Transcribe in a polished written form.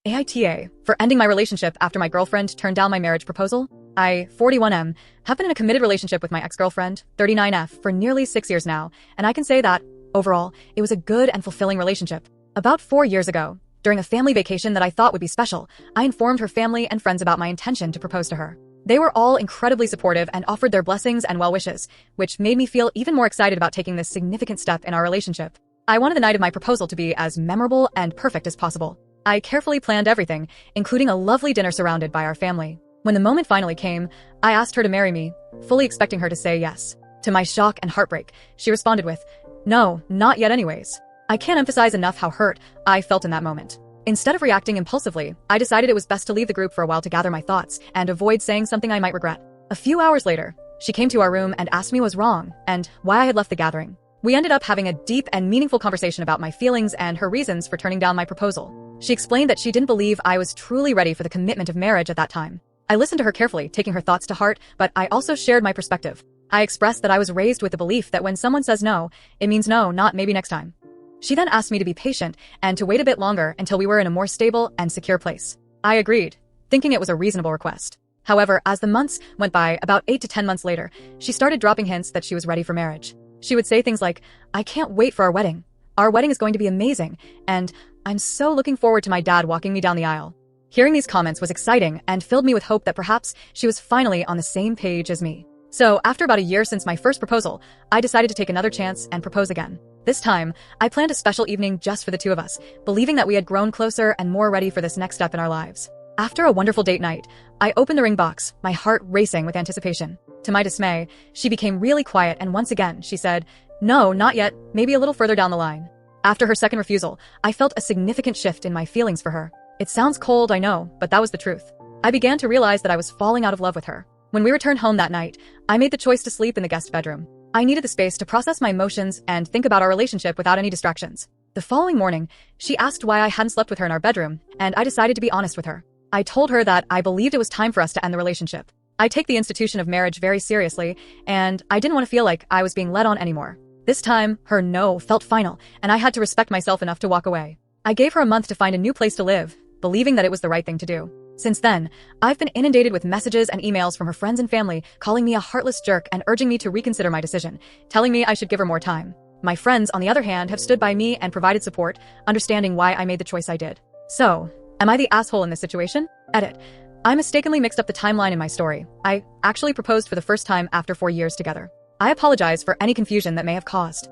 AITA, for ending my relationship after my girlfriend turned down my marriage proposal. I, 41M, have been in a committed relationship with my ex-girlfriend, 39F, for nearly 6 years now, and I can say that, overall, it was a good and fulfilling relationship. About 4 years ago, during a family vacation that I thought would be special, I informed her family and friends about my intention to propose to her. They were all incredibly supportive and offered their blessings and well wishes, which made me feel even more excited about taking this significant step in our relationship. I wanted the night of my proposal to be as memorable and perfect as possible. I carefully planned everything, including a lovely dinner surrounded by our family. When the moment finally came, I asked her to marry me, fully expecting her to say yes. To my shock and heartbreak, she responded with, "No, not yet anyways." I can't emphasize enough how hurt I felt in that moment. Instead of reacting impulsively, I decided it was best to leave the group for a while to gather my thoughts and avoid saying something I might regret. A few hours later, she came to our room and asked me what was wrong and why I had left the gathering. We ended up having a deep and meaningful conversation about my feelings and her reasons for turning down my proposal. She explained that she didn't believe I was truly ready for the commitment of marriage at that time. I listened to her carefully, taking her thoughts to heart, but I also shared my perspective. I expressed that I was raised with the belief that when someone says no, it means no, not maybe next time. She then asked me to be patient and to wait a bit longer until we were in a more stable and secure place. I agreed, thinking it was a reasonable request. However, as the months went by, about 8 to 10 months later, she started dropping hints that she was ready for marriage. She would say things like, "I can't wait for our wedding. Our wedding is going to be amazing, and I'm so looking forward to my dad walking me down the aisle." Hearing these comments was exciting and filled me with hope that perhaps she was finally on the same page as me. So, after about a year since my first proposal, I decided to take another chance and propose again. This time, I planned a special evening just for the two of us, believing that we had grown closer and more ready for this next step in our lives. After a wonderful date night, I opened the ring box, my heart racing with anticipation. To my dismay, she became really quiet and once again, she said, "No, not yet, maybe a little further down the line." After her second refusal, I felt a significant shift in my feelings for her. It sounds cold, I know, but that was the truth. I began to realize that I was falling out of love with her. When we returned home that night, I made the choice to sleep in the guest bedroom. I needed the space to process my emotions and think about our relationship without any distractions. The following morning, she asked why I hadn't slept with her in our bedroom, and I decided to be honest with her. I told her that I believed it was time for us to end the relationship. I take the institution of marriage very seriously, and I didn't want to feel like I was being led on anymore. This time, her no felt final, and I had to respect myself enough to walk away. I gave her a month to find a new place to live, believing that it was the right thing to do. Since then, I've been inundated with messages and emails from her friends and family calling me a heartless jerk and urging me to reconsider my decision, telling me I should give her more time. My friends, on the other hand, have stood by me and provided support, understanding why I made the choice I did. So, am I the asshole in this situation? Edit. I mistakenly mixed up the timeline in my story. I actually proposed for the first time after 4 years together. I apologize for any confusion that may have caused.